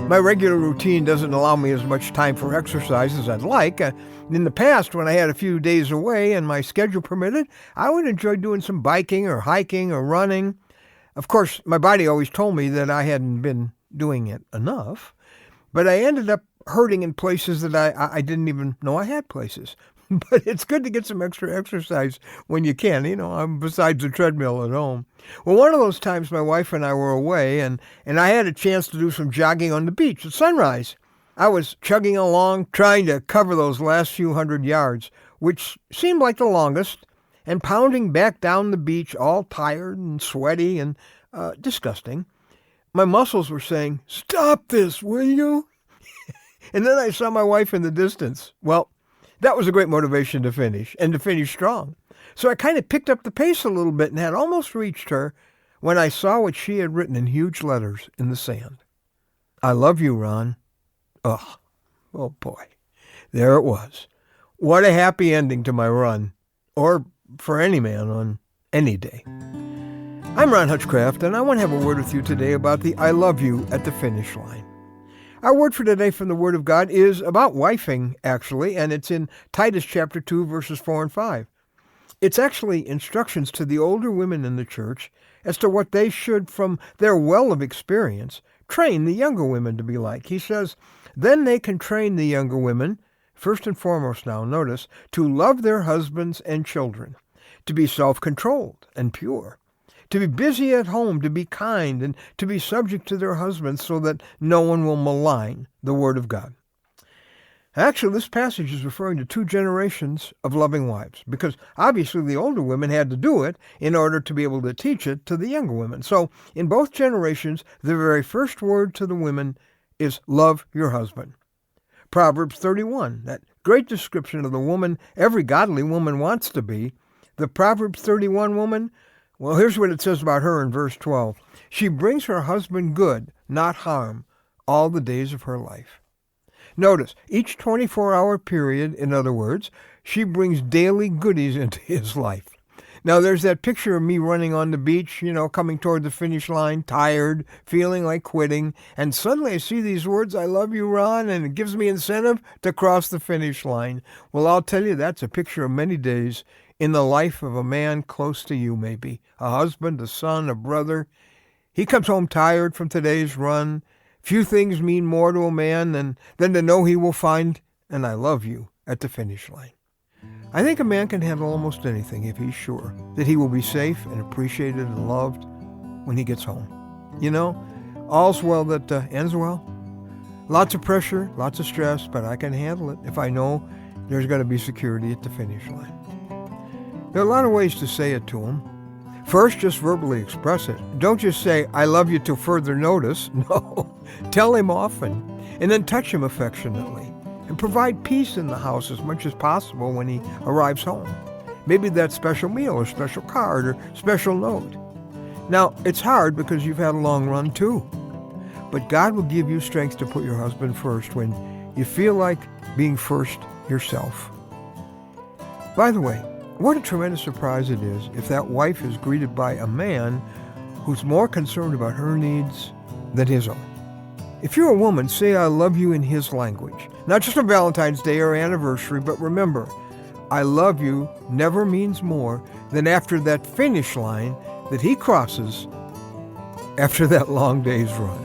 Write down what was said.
My regular routine doesn't allow me as much time for exercise as I'd like. In the past, when I had a few days away and my schedule permitted, I would enjoy doing some biking or hiking or running. Of course, my body always told me that I hadn't been doing it enough, but I ended up hurting in places that I didn't even know I had places. But it's good to get some extra exercise when you can, besides the treadmill at home. Well, one of those times my wife and I were away, and I had a chance to do some jogging on the beach at sunrise. I was chugging along, trying to cover those last few hundred yards, which seemed like the longest, and pounding back down the beach all tired and sweaty and disgusting. My muscles were saying, "Stop this, will you?" And then I saw my wife in the distance. Well, that was a great motivation to finish, and to finish strong. So I kind of picked up the pace a little bit and had almost reached her when I saw what she had written in huge letters in the sand. "I love you, Ron." Ugh. Oh boy. There it was. What a happy ending to my run, or for any man on any day. I'm Ron Hutchcraft, and I want to have a word with you today about the I love you at the finish line. Our word for today from the Word of God is about wifing, actually, and it's in Titus chapter 2, verses 4 and 5. It's actually instructions to the older women in the church as to what they should, from their well of experience, train the younger women to be like. He says, then they can train the younger women, first and foremost now, notice, to love their husbands and children, to be self-controlled and pure, to be busy at home, to be kind, and to be subject to their husbands so that no one will malign the Word of God. Actually, this passage is referring to two generations of loving wives, because obviously the older women had to do it in order to be able to teach it to the younger women. So in both generations, the very first word to the women is love your husband. Proverbs 31, that great description of the woman every godly woman wants to be. The Proverbs 31 woman, well, here's what it says about her in verse 12. She brings her husband good, not harm, all the days of her life. Notice, each 24-hour period, in other words, she brings daily goodies into his life. Now, there's that picture of me running on the beach, coming toward the finish line, tired, feeling like quitting, and suddenly I see these words, "I love you, Ron," and it gives me incentive to cross the finish line. Well, I'll tell you, that's a picture of many days in the life of a man close to you, maybe, a husband, a son, a brother. He comes home tired from today's run. Few things mean more to a man than to know he will find an "I love you" at the finish line. I think a man can handle almost anything if he's sure that he will be safe and appreciated and loved when he gets home. All's well that ends well. Lots of pressure, lots of stress, but I can handle it if I know there's going to be security at the finish line. There are a lot of ways to say it to him. First, just verbally express it. Don't just say, "I love you" till further notice. No, tell him often, and then touch him affectionately, and provide peace in the house as much as possible when he arrives home. Maybe that special meal or special card or special note. Now, it's hard because you've had a long run too, but God will give you strength to put your husband first when you feel like being first yourself. By the way, what a tremendous surprise it is if that wife is greeted by a man who's more concerned about her needs than his own. If you're a woman, say "I love you" in his language. Not just on Valentine's Day or anniversary, but remember, "I love you" never means more than after that finish line that he crosses after that long day's run.